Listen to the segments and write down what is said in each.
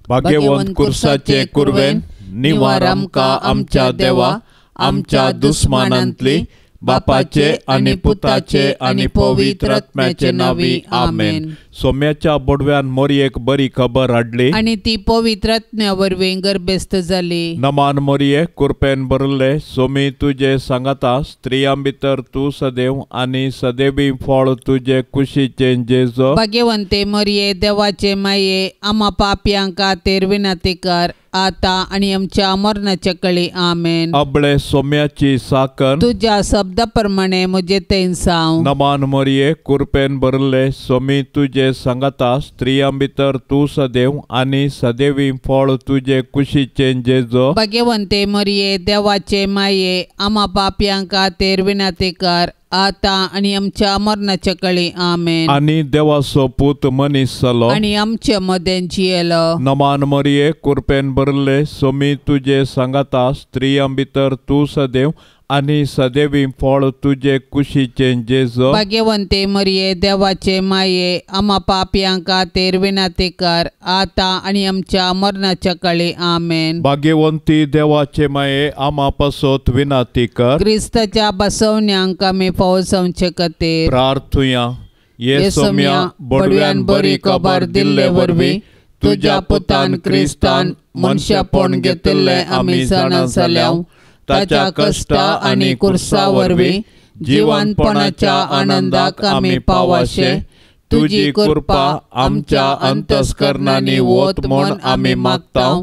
भाग्यवंत कुर्साचे कुरवेन निवार आमकां आमच्या देवा आमच्या दुस्मानांतली बापाचे आणि पुताचे आणि पवित्र आत्म्याचे नावी आमेन. सोम्याच्या बोडव्यान मोरयेक बरी खबर हाडली आणि ती पवित्र आत्म्या वरवीं गर्भस्थ जाली. नमान मोरये कृपेन भरले सोमी तुझे सांगाता स्त्रियां भितर तू सदैव आणि सदैवी फळ तुझे कुशीचे जेजो. भाग्यवंते मरिये देवाचे माये आम्हा पापयांक खातीर विनंती कर आता आणि आमच्या मरणाच्या कळी आमेन. अबळे सोम्याची साकन तुझ्या शब्दाप्रमाणे म्हजे तें साव. नमान मोरये कृपेन भरले सोमी तुझे सांगाता स्त्रियां भितर तू सदैव आणि सदैवी फळ तुझे कुशीचे जेजो. भाग्यवंते मरिये देवाचे माये आम्हा पापयांक खातीर विनंती कर आता आणि आमच्या मरणाच्या कळी आमेन. आणि देवाचो पूत मनीस जालो आणि आमच्या मदें जियेलो. नमान मोरये कृपेन भरले सोमी तुझे सांगाता स्त्रियां भितर तू सदैव आणि सदैवी फळ तुझे कुशीचे जेजो. भाग्यवंते मरिये देवाचे माये आम्हा पापयांक खातीर विनंती कर आता आणि आमच्या मरणाच्या कळी आमेन. भाग्यवंती देवाचे माये आम्हा पासोत विनंती कर. क्रिस्ताच्या बसवण्यांक आमी पावसावचे खातीर प्रार्थुया. ये सोम्या बडव्यान बरी खबर दिल्ले वरवीं तुझ्या पुतान क्रिस्तान मनशापण घेतिल्ले आमी जाणा जाल्याव ताच्या कष्टा आणि कुर्सा वरवीं जिवंतपणाच्या आनंदाक आमी पावाशे. तुजी कृपा आमच्या अंतस्करणांनी वोत म्हूण आमी मागताव.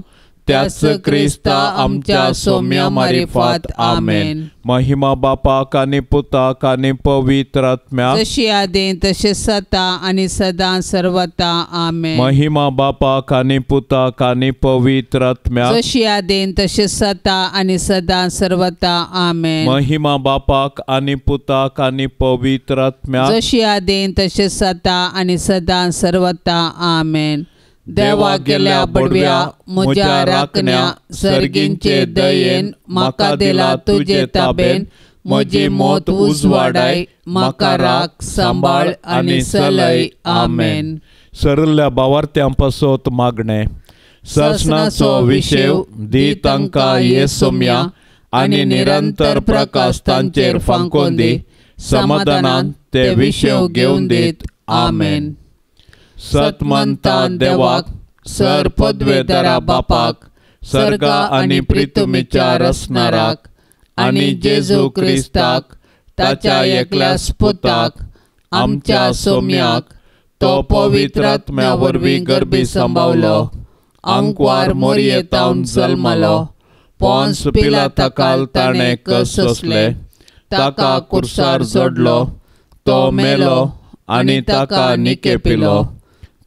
त्याच क्रिस्ता आमच्या सोम्या मारिफात आमेन. महिमा बापाक आनी पुताक आनी पवित्र आत्म्याक जशी आदी तशें सता आणि सदां सर्वता आमेन. महिमा बापाक आनी पुताक आनी पवित्र आत्म्याक जशी आदी तशें सता आणि सदां सर्वता आमेन. महिमा बापाक आनी पुताक आनी पवित्र आत्म्याक जशी आदी तशें सता आणि सदां सर्वता आमेन. देवा गेल्या बडव्या म्हज्या राखण्या सर्गींचे दयेन म्हाका दिला तुजे ताबेन. म्हजी मोत उजवाडाय म्हाका राख सांबाळ आणि चलय आमेन. सरल्या भावार्थ्यां पासत मागणे. ससनाचो विशेव दी तांकां ये सोम्या आणि निरंतर प्रकाश तांचेर फांकोन दी. समाधानान ते विशेव घेवन दीत आमेन. सतमंता देवाक सर पदवेदारा बापाक सर्गा आणि प्रितुमीच्या रसनाराक आणि जेजू क्रिस्ताक ताच्या एकल्या पुताक आमच्या सोम्याक तो पवित्र आत्म्या वरवीं गर्भी सांबावलो. अंकवार मोरयेतावन जल्मलो. पोंस पिलाताकाल ताणें कस सोंसले. ताका कुर्सार जोडलो. तो मेलो आणि ताका निके पिलो.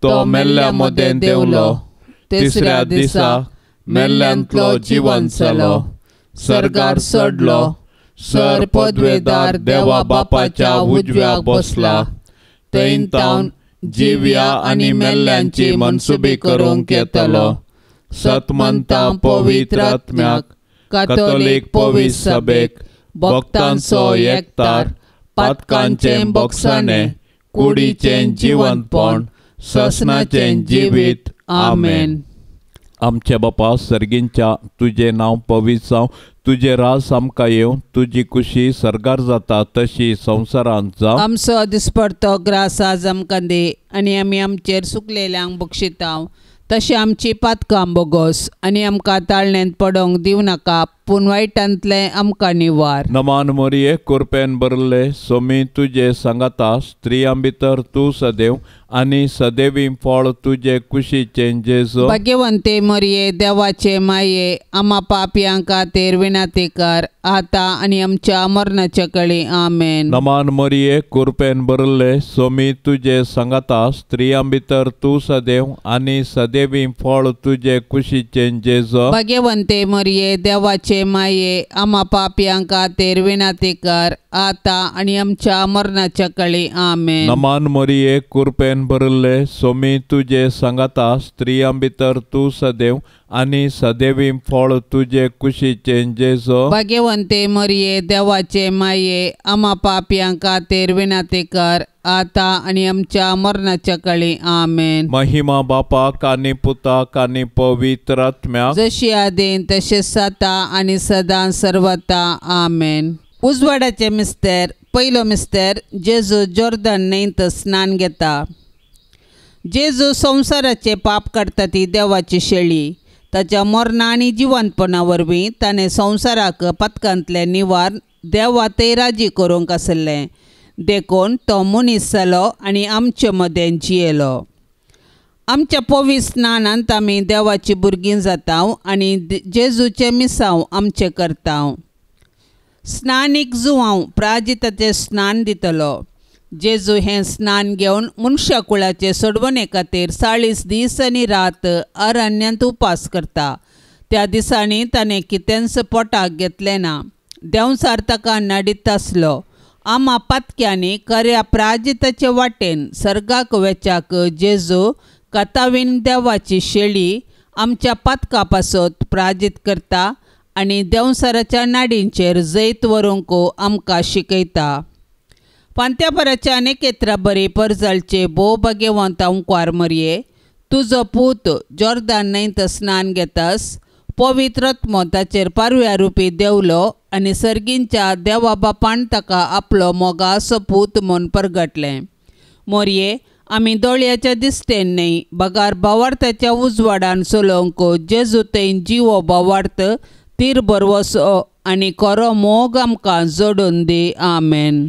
तो मेल्ल्या मदें देवलो. तिसऱ्या दिसा मेल्ल्यांतलो जिवंत जालो. सर्गार चडलो. सर पदवेदार देवा बापाच्या उजव्याक बसला. थंय तावन जिव्या आनी मेल्ल्यांची मनसुबी करूंक येतलो. सतमंता पवित्र आत्म्याक कॅथोलीक पवित्र सभेक भक्तांचो एकतार पातकांचें बोगसाणें कुडीचें जिवंतपण ससनाचें जिवीत आमेन. आमचे बापा सर्गींच्या तुझे नांव पवित्र जावं. तुझे रास आमकां येवं. तुजी कुशी सर्गार जाता तशी संवसारांत जावं. आमचो दिसपडतो ग्रास आज आमकां दे आनी आमी आमचेर सुकलेल्यांक बक्षितांव. तशें आमची पातकां बोगोस आनी आमकां ताळणेंत पडोंक दिवं नाका पूण वायटांतले आमकां निवार. नमान मोरये कृपेन भरले सोमी तुझे सांगाता स्त्रियां भितर तू सदैव आणि सदैवी फळ तुझे कुशीचे जेजो. भाग्यवंते मरिये देवाचे माये आम्हा पापयांक खातीर विनंती कर आता आणि आमच्या मरणाच्या कळी आमेन. नमान मोरये कृपेन भरले सोमी तुझे सांगाता स्त्रियां भितर तू सदैव आणि सदैवी फळ तुझे कुशीचे जेजो. भाग्यवंते मरिये देवाचे माये आम्हा पापयांक खातीर विनंती कर आता आणि आमच्या मरणाच्या कळी आमेन. नमान मोरये कृपेन कृपेन भरिल्ले सोमी तुझे सांगाता स्त्रियां भितर तू सदैव आनी सदैवी फळ तुझे कुशीचे जेजो भाग्यवंते मरिये देवाचे माये आम्हा पापियां खातीर विनंती कर आता आणि आमच्या मरणाच्या काळी आमेन. महिमा बापाक आनी पुताक आनी पवित्र आत्म्याक जशी आदीन तशेंच आता आणि सदां सर्वता आमेन. उजवाडाचे मिस्तेर. पयलो मिस्तेर जेजू जॉर्दन न्हंयेंत स्नान घेता. जेजू संवसाराचे पाप काडटा ती देवाची शेळी. ताच्या मरणा आनी जिवंतपणा वरवीं ताणें संवसाराक पथकांतलें निवार देवातय राजी करूंक आसलें. देखून तो मनीस जालो आनी आमचे मदें जियेलो. आमच्या पवित्र स्नानांत आमी देवाची भुरगीं जातांव आनी जेजूचे मिसांव आमचे करतांव. स्नानीक जुवांव प्राजिताचें स्नान दितलो. जेजू हें स्नान घेवन मनशा कुळाचे सोडवणे खातीर 40 दीस आनी रात अरण्यांत उपास करता. त्या दिसांनी ताणें कितेंच पोटाक घेतलें ना. देंवसार ताका नाडीत आसलो. आम्हा पातक्यांनी खऱ्या प्राजिताचे वाटेन सर्गाक वेचाक जेजू कातावीन देवाची शेळी आमच्या पातका पासत प्राजीत करता आनी देंवसाराच्या नाडींचेर जैत व्हरूंक आमकां शिकयता. पांत्यापराच्या अनेकेत्रा बरी परजळचे भोव भाग्यवंत अंकुर मरिये, तुजो पूत जॉर्दन न्हंयेंत स्नान घेतास. पवित्र आत्मो ताचेर पारव्या रुपी देवलो आनी सर्गींच्या देवा बापान ताका आपलो मोगाचो पूत म्हूण परगटलें. मोरये, आमी दोळ्याच्या दिश्टेन न्हय बगार भावार्थाच्या उजवाडान चलोवंक जेजू थंय जिवो भावार्थ तीर बरवसो आनी खरो मोग आमकां जोडून दी. आमेन.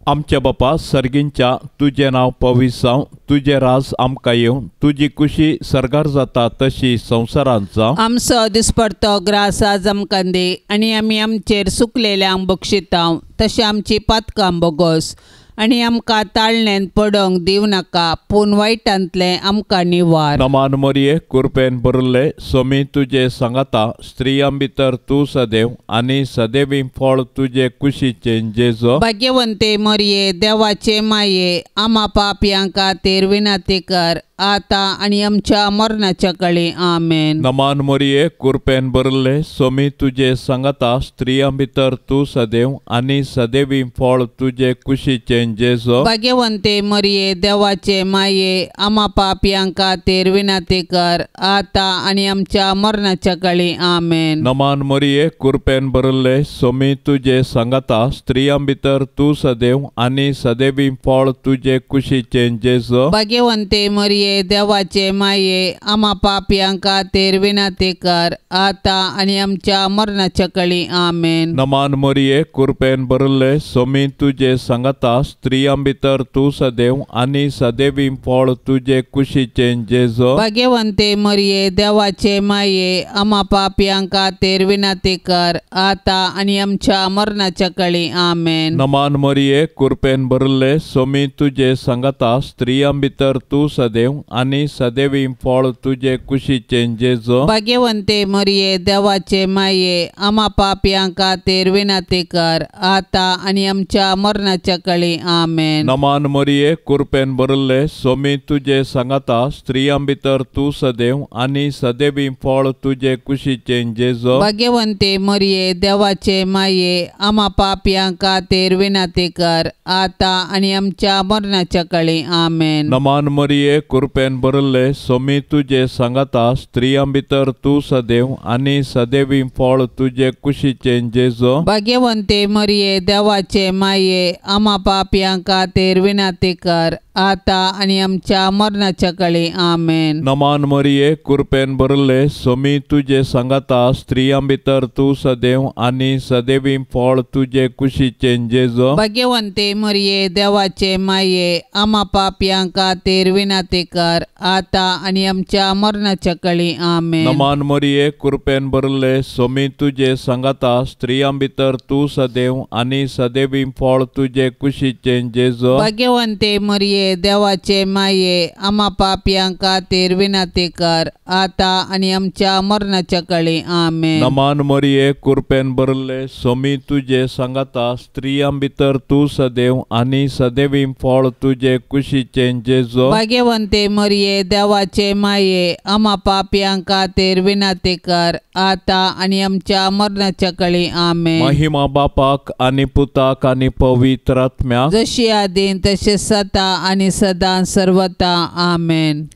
आमच्या बापा सर्गींच्या तुझे नाव पवित्र जावं. तुझे राज आमकां येवं. तुजी खुशी सर्गार जाता तशी संवसारांत जावं. आमचो दिसपडतो ग्रास आज आमकां दी आनी आमी आमचेर सुकलेल्यांक बक्षितांव. तशें आमची पातकां बोगोस आनी आमकां ताळणेंत पडोवंक दिव नाका, पूण वायटांतलें आमकां निवार. नमान मरिये कृपेन भरिल्ले सोमी तुझे सांगाता स्त्रियां भितर तूं सदैव आनी सदैवी फळ तुझे कुशीचे जेजो भाग्यवंते मरिये देवाचे माये आम्हा पापियां खातीर विनंती कर आता आणि आमच्या मरणाच्या काळी आमेन. नमान मरिये कृपेन भरिल्ले सोमी तुझे सांगाता स्त्रियां भितर तूं सदैव आनी सदैवी फळ तुझे कुशीचे जेजो भाग्यवंते मरिये देवाचे माये आम्हा पापियां खातीर विनंती कर आता आणि आमच्या मरणाच्या काळी आमेन. नमान मरिये कृपेन भरिल्ले सोमी तुझे सांगाता स्त्रियां भितर तूं सदैव आनी सदैवी फळ तुझे कुशीचे जेजो भाग्यवंते मरिये देवाचे माये आम्हा पापियां खातीर विनंती कर आता आणि आमच्या मरणाच्या काळी आमेन. नमान मरिये कृपेन भरिल्ले सोमी तुझे सांगाता स्त्रियां भितर तूं सदैव आनी सदैवी फळ तुझे कुशीचे जेजो भाग्यवंते मरिये देवाचे माये आम्हा पापियां खातीर विनंती कर आता आणि आमच्या मरणाच्या काळी आमेन. नमान मरिये कृपेन भरिल्ले सोमी तुझे सांगाता स्त्रियां भितर तूं सदैव आनी सदैवी फळ तुझे कुशीचे जेजो भाग्यवंते मरिये देवाचे माये आम्हा पापियां खातीर विनंती कर आता आणि आमच्या मरणाच्या काळी आमेन. नमान मरिये कृपेन भरिल्ले सोमी तुझे सांगाता स्त्रियां भितर तूं सदैव आनी सदैवी फळ तुझे कुशीचे जेजो भाग्यवंते मरिये देवाचे माये आम्हा पापियां खातीर विनंती कर आता आणि आमच्या मरणाच्या काळी आमेन. नमान मरिये कृपेन भरिल्ले सोमी तुझे सांगाता स्त्रियां भितर तूं सदैव आनी सदैवी फळ तुझे कुशीचे जेजो भाग्यवंते मरिये देवाचे माये आम्हा पापियां खातीर विनंती कर आता आणि आमच्या मरणाच्या काळी आमेन. नमान मरिये कृपेन भरिल्ले सोमी तुझे सांगाता स्त्रियां भितर तूं सदैव आनी सदैवी फळ तुझे कुशीचे जेजो भाग्यवंते मरिये देवाचे माये आम्हा पापियां खातीर विनंती कर आता आणि आमच्या मरणाच्या काळी आमेन. नमान मरिये कृपेन भरिल्ले सोमी तुझे सांगाता स्त्रियां भितर तूं सदैव आनी सदैवी फळ तुझे कुशीचे जेजो भाग्यवंते मरिये मरिये देवाचे माये आम्हा पापियां खातीर विनंती कर आता आणि आमच्या मरणाच्या काळी आमेन. नमान मरिये कृपेन भरले सोमी तुझे सांगता स्त्रियां भितर तू सदैव आणि सदैवी फळ तुझे कुशीचे जेजो. भाग्यवंते मरिये देवाचे माये आम्हा पापियां खातीर विनंती कर आता आणि आमच्या मरणाच्या काळी आमेन. महिमा बापाक आणि पुताक आणि पवित्र आत्म्याक जशी आदीन तसे सता आणि सदा सर्वता आमेन.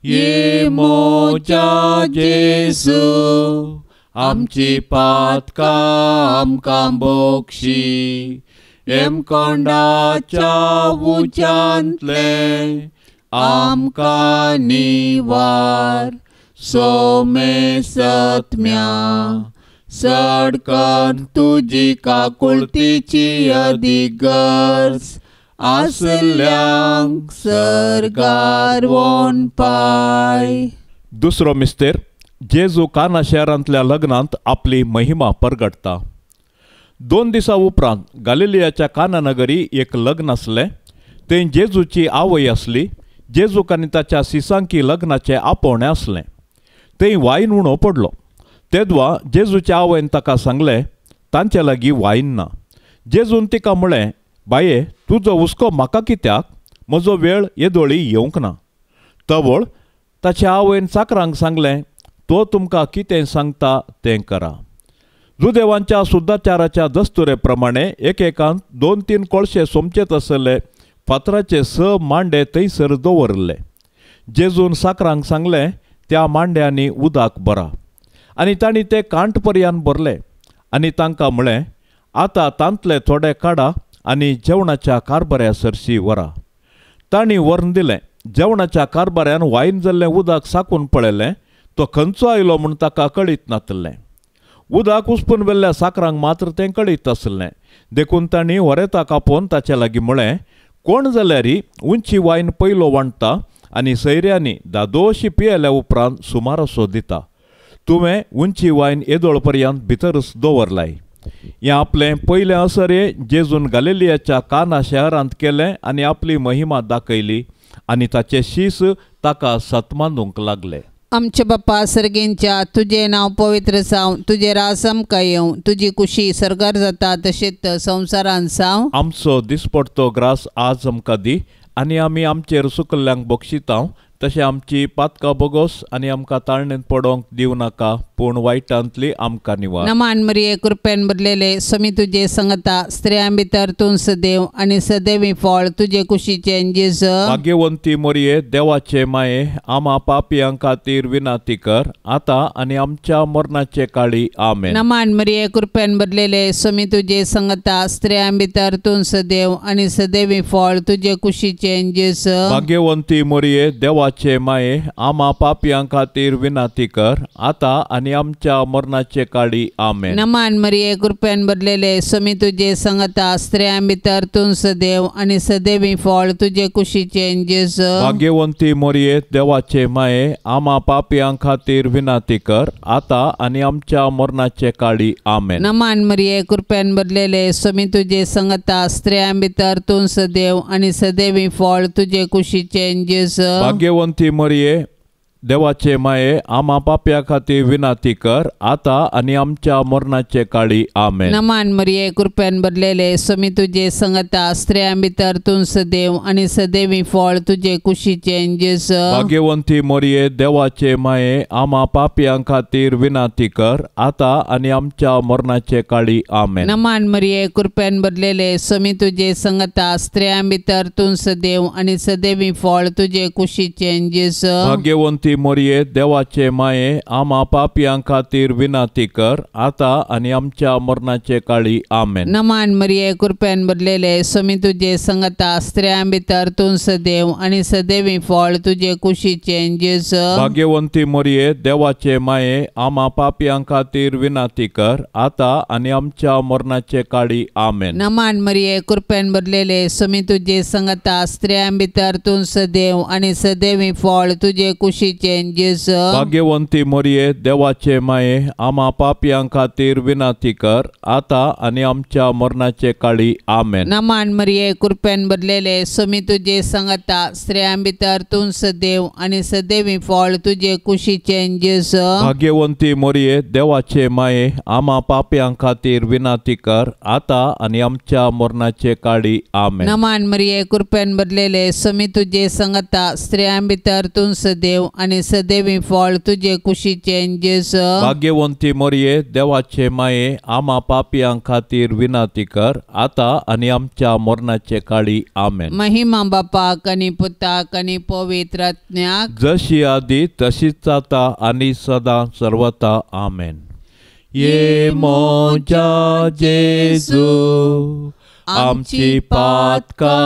ये मोजा जेजू आमची पातका आमकां बोक्षी एम कोंडाच्या उच्यांतले आमकां निवार सोमे सत्म्या सडकन तुजी काकुळतीची अधिक गरज आसल्यांक सरकार वोन पाय. दुसरो मिस्तेर जेजू काना शहरांतल्या लग्नांत आपली महिमा परगटता. 2 दिसा उपरांत गालिलियाच्या काना नगरी एक लग्न आसलें. थंय जेजूची आवय आसली. जेजूक आनी ताच्या सिसांकी लग्नाचें आपोवणें आसलें. थंय वायन उणो पडलो. तेदवा जेजूच्या आवयन ताका सांगलें तांचे लागीं वायन ना. जेजून तिका म्हळें बाये तुजो हुस्को म्हाका कित्याक म्हजो वेळ येदोळी येवंक ना. तवळ ताच्या आवयन चाकरांक सांगलें तो तुमकां कितें सांगता तें करा. जुदेवांच्या सुद्दाचाराच्या दस्तुरे प्रमाणे एकेकांत 2-3 कोळशे सोमचेत आसले फातराचे 6 मांडे थंयसर दवरले. जेजून साकरांक सांगलें त्या मांड्यांनी उदक भरा. आनी तांणी ते कांट पर्यान भरले आनी तांकां म्हळें आतां तांतले थोडे काडा आनी जेवणाच्या कारबाऱ्या सरशी व्हरा. तांणी व्हरून दिलें. जेवणाच्या कारबाऱ्यान वायन जाल्लें उदक साकून पळयलें. तो खंयचो आयलो म्हूण ताका कळीत नासलें. उदक उसपून वेल्ल्या साकरांक मात्र तें कळीत आसलें. देखून तांणी वरेताक आपोवन ताचे लागीं म्हळें कोण जाल्यार उंची वायन पयलो वांडटा आनी सैऱ्यांनी दादोशी पियेल्या उपरांत सुमारसो दिता. तुवें उंची वायन येदोळ पर्यंत भितरच दवरलाय. हें आपलें पयलें असरे जेजून गालिलियाच्या काना शहरांत केलें आनी आपली महिमा दाखयली आनी ताचे शीस ताका सतमांदूंक लागले. आमचे बाप्पा सर्गेंच्या तुझे नाव पवित्र जावं. तुझे रास आमकां येवं. तुजी कुशी सरकार जाता तशेंच संवसारान जावं. आमचो दिसपडटो ग्रास आज आमकां दी आनी आमी आमचेर सुकल्ल्यांक बक्षितांव तशें आमची पातकां बोगोस आनी आमकां ताळणेंत पडोवंक दिवं नाका पूण वायटांतली आमकां निवार. नमान मरिये कृपेन भरलेले समी तुजे सांगता स्त्रियां भितर तूं सदैव आनी सदैवी फळ तुजे कुशीचे जेजू. भाग्यवंती मरिये देवाचे माये आम्हा पापियां खातीर विनंती कर आतां आनी आमच्या मरणाचे काळी आमेन. नमान मरिये कृपेन भरलेले समी तुजे सांगता स्त्रियां भितर तूं सदैव आनी सदैवी फळ तुजे कुशीचे जेजू. भाग्यवंती मरिये देवाचे माये आम्हा पापियां खातीर विनंती कर आतां आनी आमच्या मरणाचे काळी आमेन. नमान मरिये कृपेन भरलेले समी तुजे सांगता स्त्रियां भितर तूं सदैव आनी सदैवी फळ तुजे कुशीचे जेजू. भाग्यवंती मरिये देवाचे माये आम्हा पापियां खातीर विनंती कर आतां आनी आमच्या मरणाचे काळी आमेन. नमान मरिये कृपेन भरलेले समी तुजे सांगता स्त्रियां भितर तूं सदैव आनी सदैवी फळ तुजे कुशीचे जेजू. भाग्यवंती मरिये देवाचे माये आम्हा पाप्या खातीर विनंती कर आतां आनी आमच्या मरणाचे काळी आमेन. नमान मरिये कृपेन भरलेले समी तुजे सांगता स्त्रियां भितर तूं सदैव आनी सदैवी फळ तुजे कुशीचे जेजू. भाग्यवंती मरिये देवाचे माये आम्हा पापियां खातीर विनंती कर आतां आनी आमच्या मरणाचे काळी आमेन. नमान मरिये कृपेन भरलेले समी तुजे सांगता स्त्रियां भितर तूं सदैव आनी सदैवी फळ तुजे कुशीचे जेजू. भाग्यवंती मरिये देवाचे माये आम्हा पापियां खातीर विनंती कर आतां आनी आमच्या मरणाचे काळी आमेन. नमान मरिये कृपेन भरलेले समी तुजे सांगता स्त्रियां भितर तूं सदैव आनी सदैवी फळ तुजे कुशीचे जेजू. भाग्यवंती मरिये देवाचे माये आम्हा पापियां खातीर विनंती कर आतां आनी आमच्या मरणाचे काळी आमेन. नमान मरिये कृपेन भरलेले समी तुजे सांगता स्त्रियां भितर तूं सदैव आनी सदैवी फळ तुजे कुशीचे कुशीचे जेजू भाग्यवंती मोरये देवाचे माये आम्हा पापियां खातीर विनाती कर आता आणि आमच्या मरणाचे काळी आमेन. नमान मरिये कृपेन भरलेले स्वामी तुझे संगता स्त्रियां भितर तूं सदैव आणि सदैवी फळ तुझे कुशीचे जेजू भाग्यवंती मोरये देवाचे माये आम्हा पापियां खातीर विनाती कर आता आणि आमच्या मरणाचे काळी आमेन. नमान मरिये कृपेन भरलेले स्वामी तुझे संगता स्त्रियां भितर तूं सदैव आणि सदैवी फळ तुझे कुशीचे जेजू भाग्यवंती मोरये देवाचे माये आम्हा पापियां खातीर विनाती कर आता आणि आमच्या मरणाचे काळी आमेन. महिमा बापाक आणि पुताक आणि पवित्र आत्म्याक जशी आदी तशीच आता आणि सदा सर्वता आमेन. ये मोजा जेजू आमची पातका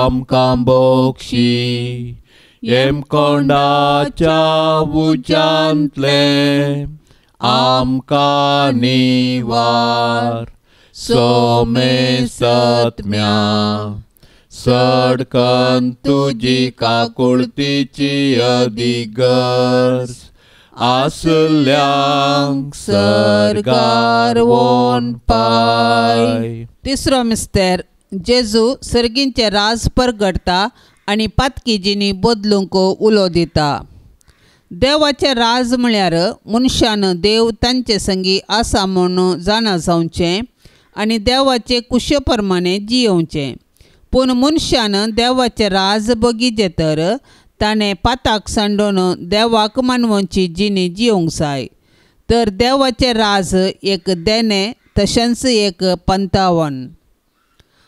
आमकां बोक्षी येम कोंडाच्या उजांतले आमकां निवार सोमे सत्म्या सडकन तुजी काकुळतीची अधिगर्स आसल्यांक सरगार वोन पाय. तिसरो मिस्तेर जेजू सर्गींचे राज परगडता आणि पातकी जिणी बदलूंक उलो दिता. देवाचे राज म्हळ्यार मनशान देव तांचे संगी आसा म्हूण जाणा जावचें आनी देवाचे कुशे प्रमाणे जियोवचें. पूण मनशान देवाचे राज बगीचे तर ताणें पाताक सांडून देवाक मानवची जिणी जियोंक जाय. तर देवाचे राज एक देणे तशेंच एक पंतावन.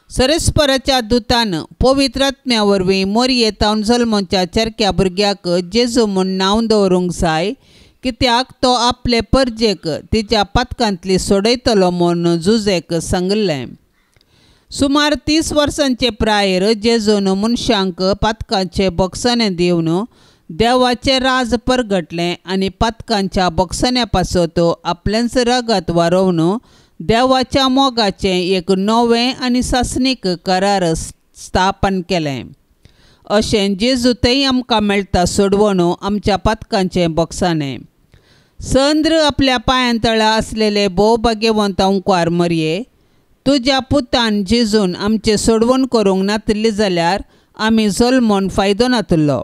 सरस्पराच्या दुतान पवित्र आत्म्या वरवीं मोरये तावन जल्मोच्या चरक्या भुरग्याक जेजू म्हूण नांव दवरूंक जाय कित्याक तो आपले परजेक तिच्या पातकांतली सोडयतलो म्हूण जुजेक सांगलें. सुमार 30 वर्सांचे प्रायर जेजून मनशांक पातकांचे बक्षणे दिवन देवाचे राज परगटलें आनी पातकांच्या बक्षण्या पासत आपल्याच रगत वारोवन देवाच्या मोगाचें एक नवें आनी सासणीक करार स्थापन केलें. अशें जेजूतय आमकां मेळटा सोडवण आमच्या पातकांचें बक्षाणें. संद्र आपल्या पांयां तळा आसलेले भोव भाग्यवंत ओंकार मरये तुज्या पुतान जेजून आमचे सोडवण करूंक नातली जाल्यार आमी जल्मोन फायदो नातलो.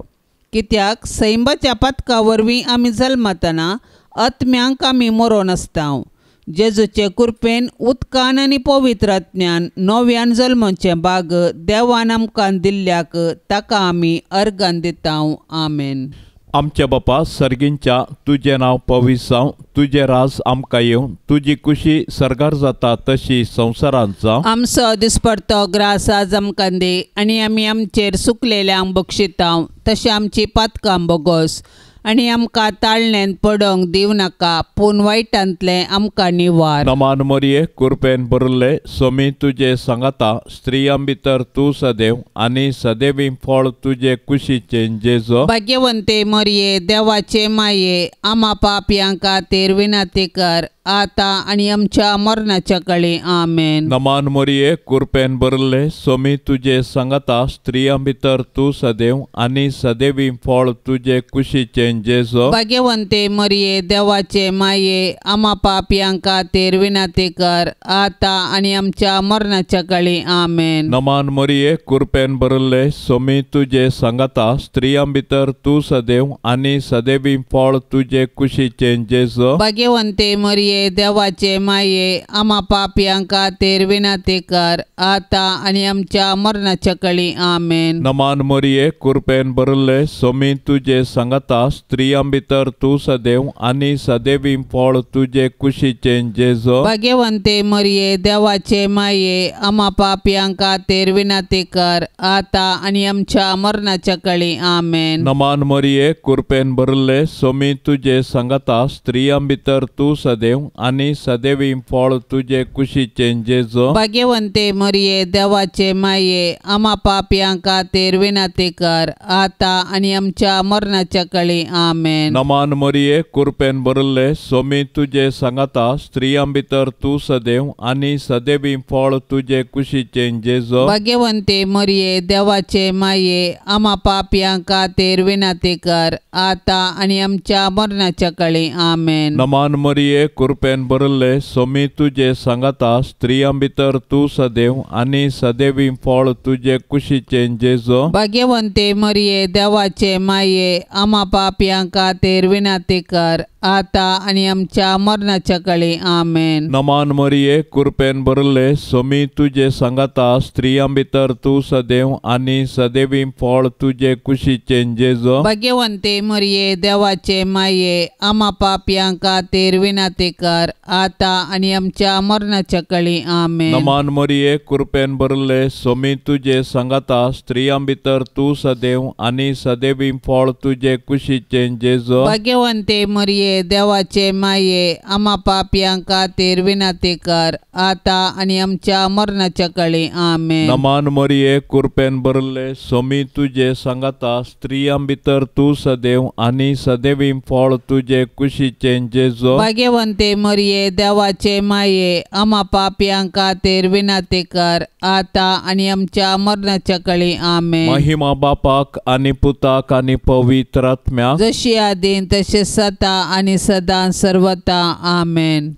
कित्याक सैमाच्या पातका वरवीं आमी जल्मतना आत्म्यांक आमी मरोन आसता. जेजूचे कृपेन उदकान आनी पवित्र आत्म्यान नव्यान जल्मोवचें भाग देवान आमकां दिल्ल्याक ताका आमी अर्गान दिता. आमेन. आमच्या बापा सर्गींच्या तुझे नाव पवित्र जावं तुझे राज आमकां येवं तुजी कुशी सरगार जाता तशी संवसारांत जावं. आमचो दिसपडतो ग्रास आज आमकां दे आनी आमी आमचेर सुकलेल्यांक बक्षिता तशें आमची पातकां बोगोस आनी आमकां ताळणेन पडोंक दिवं नाका पूण वायटांतले आमकां निवार. नमान मोरये कृपेन भरले स्वामी तुजे सांगाता स्त्रियां भितर तूं सदैव आनी सदैवी फळ तुजे कुशीचे जेजू. भाग्यवंते मोरये देवाचे माये आम्हा पापयां खातीर विनाती कर आता आनी आमच्या मरणाच्या काळी आमेन. नमान मोरये कृपेन भरले स्वामी तुजे सांगाता स्त्रियां भितर तूं सदैव आनी सदैवी फळ तुजे कुशीचे जेजू. भाग्यवंते मोरये देवाचे माये आम्हा पापयां खातीर विनाती कर आता आनी आमच्या मरणाच्या काळी आमेन. नमान मोरये कृपेन भरले स्वामी तुजे सांगाता स्त्रियां भितर तूं सदैव आनी सदैवी फळ तुजे कुशीचे जेजू. भाग्यवंते मोरये देवाचे माये आम्हा पापयां खातीर विनाती कर आता आनी आमच्या मरणाच्या काळी आमेन. नमान मोरये कृपेन भरले स्वामी तुजे सांगाता स्त्रियां भितर तूं सदैव आनी सदैवी फळ तुजे कुशीचे जेजू. भाग्यवंते मोरये देवाचे माये आम्हा पापयां खातीर विनाती कर आता आनी आमच्या मरणाच्या काळी आमेन. नमान मोरये कृपेन भरले स्वामी तुजे सांगाता स्त्रियां भितर तूं सदैव देव आणि सदैवी फळ तुझे कुशीचे जेजो. भाग्यवंते मरिये देवाचे माये, आम्हा पापियां खातीर विनंती कर, आता आणि आमच्या मरणाच्या काळी आमेन. नमान मरिये कृपेन भरले सोमी तुझे सांगता, स्त्रियां भितर तू सदैव आणि सदैवी फळ तुझे कुशीचे जेजो. भाग्यवंते मरिये देवाचे माये, आम्हा पापियां खातीर विनंती कर, आता आणि आमच्या मरणाच्या काळी आमेन. नमान मरिये कृपेन भरले सोमी तुझे सांगता, स्त्रियां भितर तू सदैव आणि सदैवी फळ तुझे कुशीचे जेजो. भाग्यवंते मरिये देवाचे माये, आम्हा पापियां खातीर विनंती कर, आता आणि आमच्या मरणाच्या काळी आमेन. नमान मरिये कृपेन भरले सोमी तुझे सांगता, स्त्रियां भितर तू सदैव आणि सदैवी फळ तुझे कुशीचे जेजो. भाग्यवंते मरिये देवाचे माये, आम्हा पापियां खातीर विनंती कर, आता आणि आमच्या मरणाच्या काळी आमेन. नमान मरिये कृपेन भरले सोमी तुझे सांगता, स्त्रियां भितर तू सदैव आणि सदैवी फळ तुझे कुशीचे जेजो. भाग्यवंते मरिये देवाचे माये, आम्हा पापियां खातीर विनंती कर, आता आणि आमच्या मरणाच्या काळी आमेन. नमान मरिये कृपेन भरले सोमी तुझे सांगता, स्त्रियां भितर तू सदैव आणि सदैवी फळ तुझे कुशीचे जेजो. भाग्यवंते मरिये देवाचे माये, आम्हा पापियां खातीर विनंती कर, आता आणि आमच्या मरणाच्या काळी आमेन. महिमा बापाक आणि पुताक आणि पवित्र आत्म्याक, जशी आदीन तसे सता आणि सदा सर्वता आमेन.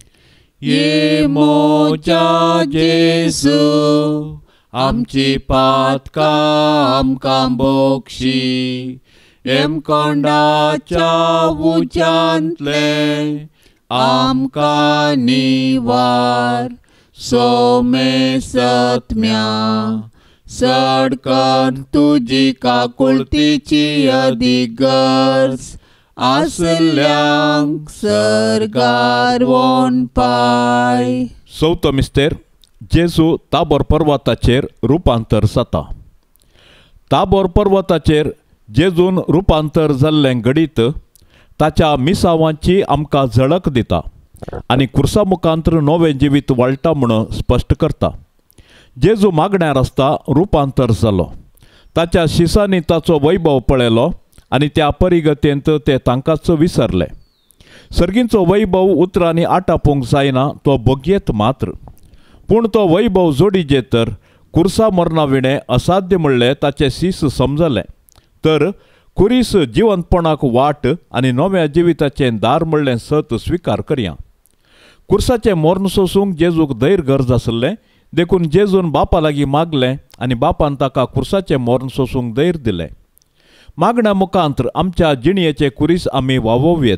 ये मोजा जेजू आमची पातका आमकां बोक्षी, एम कोंडाच्या उच्यांतले आमकां निवार. सोमे सत्म्या सडकन तुजी काकुळतीची अधिक गरज, आसल्यांक सरगार वोन पाय. चवथो मिस्तेर जेजू ताबोर पर्वताचेर रुपांतर जाता. ताबोर पर्वताचेर जेजून रुपांतर जाल्लें घडीत ताच्या मिसावांची आमकां झळक दिता आनी कुर्सा मुखांतर नवें जिवीत वाळटा म्हणून स्पश्ट करता. जेजू मागण्यार आसता रुपांतर जालो. ताच्या शिसांनी ताचो वैभव पळयलो आनी त्या परिगतेंत ते तांकांच विसरले. सर्गींचो वैभव उतरांनी आटापूंक जायना तो भोगयेत मात्र, पूण तो वैभव जोडिजे तर कुर्सा मरणा विणें असाध्य म्हणलें ताचें सीस समजलें. तर कुरीस जिवंतपणाक वाट आनी नव्या जिविताचें दार म्हणलें सत स्विकार करया. कुर्साचें मोर्ण सोसूंक जेजूक धैर्य गरज आसलें, देखून जेजून बापा लागीं मागलें आनी बापान ताका कुर्साचें मोर्ण सोसूंक धैर्य दिलें. मागण्या मुखांतर आमच्या जिणयेचे कुरीस आमी वावोवयेत.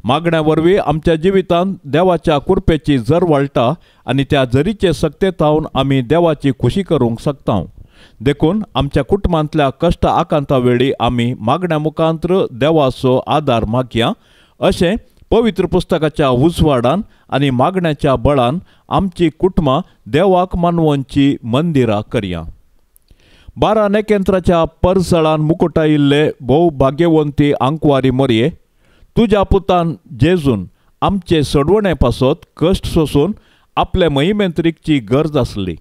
मागण्या वरवीं आमच्या जिवितांत देवाच्या कृपेची झर वाळटा आनी त्या झरीचे सक्तेतावन आमी देवाची खुशी करूंक शकता. देखून आमच्या कुटुंबांतल्या कश्ट आकांता वेळी आमी मागण्या मुखांतर देवाचो आदार मागया. अशें पवित्र पुस्तकाच्या उजवाडान आनी मागण्याच्या बळान आमची कुटुंबां देवाक मानवनची मंदिरां करया. 12 नेकेंत्राच्या परसळान मुकुटायिल्ले भोव भाग्यवंती आंकवारी मरये, तुज्या पुतान जेजून आमचे सडवणे पासत कश्ट सोसून आपले महिमेंत्रीकची गरज आसली.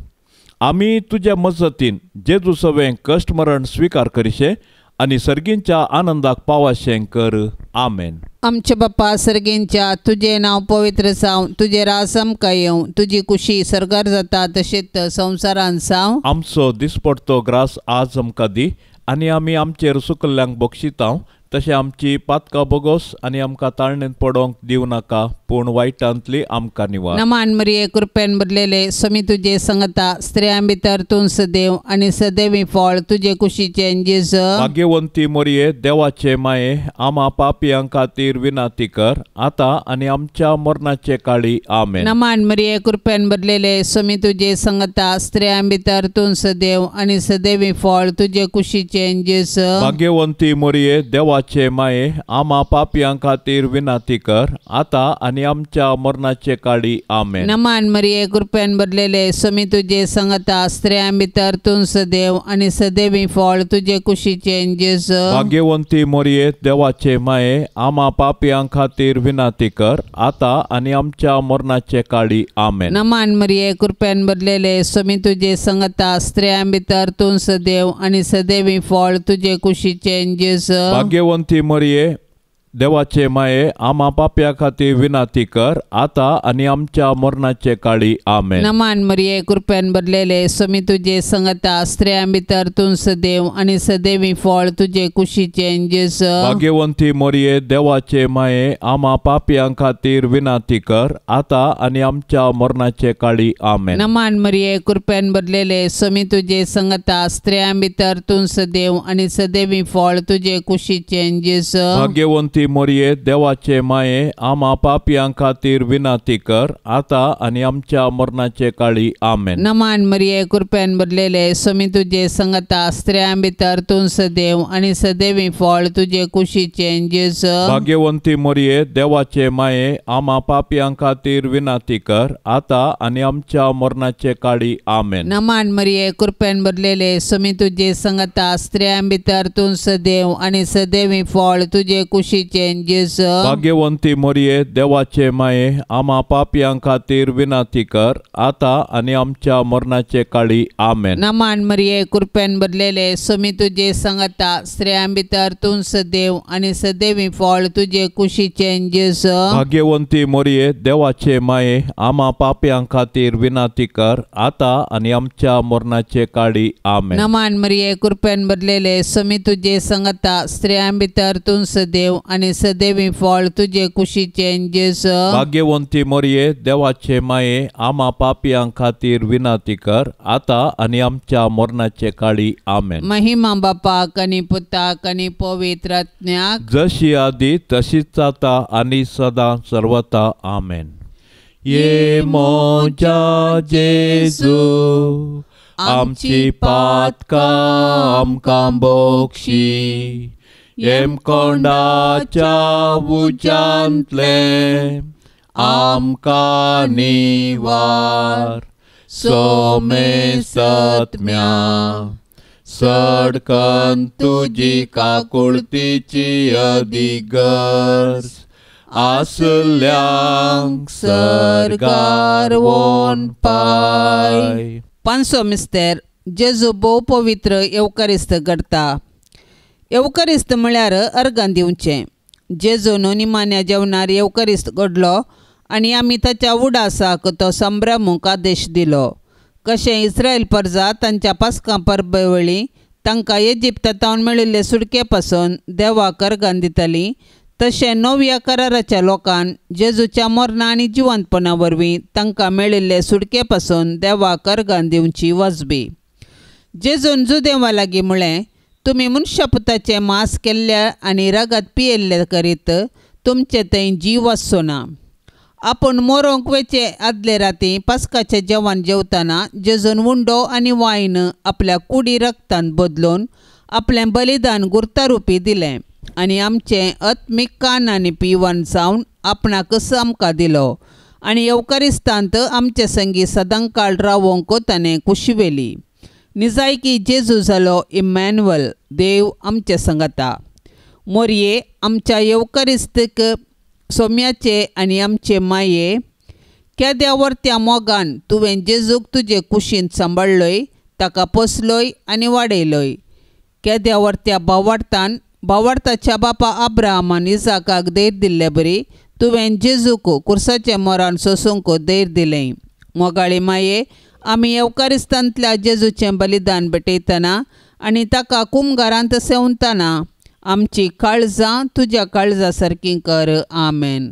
आमी तुज्या मजतीन जेजू सवें कश्ट मरण स्विकार करिशे आनी सर्गींच्या आनंदाक पावाशें कर. आमेन. आमचे बाप्पा सर्गींच्या, तुझे नाव पवित्र जावं, तुझे राज आमकां येवं, तुजी कुशी सरकार जाता तशेंच संवसारान जावं. आमचो दिसपडटो ग्रास आज आमकां दी आनी आमी आमचेर सुकल्ल्यांक बक्षितांव, तशें आमची पातकां बोगोस आनी आमकां ताळणेंत पडोवंक दिवं नाका, पूण वायटांतली आमकां निवार. नमान मरिये कृपेन भरलेले समी तुजे संगता, स्त्रियां भितर तूं सदैव आनी सदैवी फळ तुजे कुशीचें जेजू. भाग्यवंती मरिये देवाचे माये, आम्हा पापियां खातीर विनाती कर, आता आनी आमच्या मरणाचे काळी. आमेन. नमान मरिये कृपेन भरलेले समी तुजे संगता, स्त्रियां भितर तूं सदैव आनी सदैवी फळ तुजे कुशीचें जेजू. भाग्यवंती मरिये देवा देवाचे माये आम्हा पापियां खातीर विनाती कर, आता आणि आमच्या मरणाचे काळी आमेन. नमान मरिये कृपेन भरलेले समी तुझे संगता स्त्रियां भितर तूं सदैव आणि सदैवी फळ तुझे कुशीचे जेजू. भाग्यवंती मोरये देवाचे माये आम्हा पापियां खातीर विनाती कर, आता आणि आमच्या मरणाचे काळी आमेन. नमान मरिये कृपेन भरलेले समी तुझे संगता स्त्रियां भितर तूं सदैव आणि सदैवी फळ तुझे कुशीचे जेजू. भाग्यवंती मोरये देवाचे माये आम्हा पाप्या खातीर विनाती कर, आता आणि आमच्या मरणाचे काळी आमेन. नमान मरिये कृपेन भरलेले समी तुझे संगता स्त्रियां भितर तूं सदैव आणि सदैवी फळ तुझे कुशीचे जेजू. भाग्यवंती मोरये देवाचे माये आम्हा पापियां खातीर विनाती कर, आता आणि आमच्या मरणाचे काळी आमेन. नमान मरिये कृपेन भरलेले समी तुझे संगता स्त्रियां भितर तूं सदैव आणि सदैवी फळ तुझे कुशीचे जेजू. भाग्यवंती मोरये देवाचे माये आम्हा पापियां खातीर विनाती कर, आता आणि आमच्या मरणाचे काळी आमेन. नमान मरिये कृपेन भरलेले समी तुझे संगता स्त्रियां भितर तूं सदैव आणि सदैवी फळ तुझे कुशीचे जेजू. भाग्यवंती मोरये देवाचे माये आम्हा पापियां खातीर विनाती कर, आता आणि आमच्या मरणाचे काळी आमेन. नमान मरिये कृपेन भरलेले समी तुझे संगता स्त्रियां भितर तूं सदैव आणि सदैवी फळ तुझे कुशीचे जेजू. भाग्यवंती मोरये देवाचे माये आम्हा पापियां खातीर विनाती कर, आता आणि आमच्या मरणाचे काळी आमेन. नमान मरिये कृपेन भरलेले समी तुझे संगता स्त्रियां भितर तूं सदैव आणि सदैवी फळ तुझे कुशीचे जेजू. भाग्यवंती मोरये देवाचे माये आम्हा पापियां खातीर विनाती कर, आता आणि आमच्या मरणाचे काळी आमेन. नमान मरिये कृपेन भरलेले समी तुझे संगता स्त्रियां भितर तूं सदैव आणि सदैवी फळ तुझे कुशीचे जेजू. भाग्यवंती मोरये देवाचे माये आम्हा पापियां खातीर विनाती कर, आता आणि आमच्या मरणाचे काळी आमेन. महिमा बापाक आणि पुताक आणि पवित्र आत्म्याक जशी आदी तशीच आता आणि सदा सर्वता आमेन. ये मोजा जेजू आमची पातका आमकां बोगशी, येम कोंडाच्या उजांतले आमकां निवार, सोमे सत्म्या सडकन तुजी काकुळतीची अधिगर्स, आसल्यांक सरगार वोन पाय. पांचवो मिस्तेर जेजू भोव पवित्र येवकारिस्त करता. येवकारिस्त म्हळ्यार अर्गां दिवचें. जेजून निमान्या जेवणार येवकारिस्त घडलो आनी आमी ताच्या उडासाक तो संभ्रमूंक आदेश दिलो. कशें इस्रायल प्रजा तांच्या पास्का परबे वेळी तांकां इजिप्तांत मेळिल्ले सुडके पासून देवाक अर्गां दितालीं, तशें नव्या कराराच्या लोकान जेजूच्या मरणा आनी जिवंतपणा वरवीं तांकां मेळिल्ले सुडके पासून देवाक अर्गां दिवची वाजबी. जेजून जुदेवां लागीं म्हळें, तुमी मनशापुताचें मांस केल्ल्या आनी रगत पियेल्ले करीत तुमचे थंय जीव आसचो ना. आपूण मोरोंक वेचे आदले राती पास्काचें जेवण जेवतना जेजून उंडो आनी वायन आपल्या कुडी रक्तान बदलून आपलें बलिदान गुर्तारुपी दिलें आनी आमचें आत्मीक कान आनी पिवण जावन आपणाक आमकां दिलो आनी येवकारिस्तांत आमचे संगी सदांकाळ रावोंक ताणें कुशिवेली. निजायकी जेजू जालो इमॅन्युअल, देव आमचे संगता. मोरये आमच्या येवकारिस्तीक सोम्याचे आनी आमचे माये, केद्या वर्त्या मोगान तुवें जेजूक तुजे कुशींत सांबाळलोय, ताका पोसलोय आनी वाडयलोय. केद्या वर्त्या भावार्थाच्या बापा अब्राहमान इजाकाक देर दिल्ले बरी तुवें जेजूक कुर्साचें मरण सोसूंक देर दिलें. मोगाळी माये, आमी येवकारिस्तांतल्या जेजूचें बलिदान भेटयतना आनी ताका कुमगारांत सेवतना आमची काळजां तुज्या काळजा सारकीं कर. आमेन.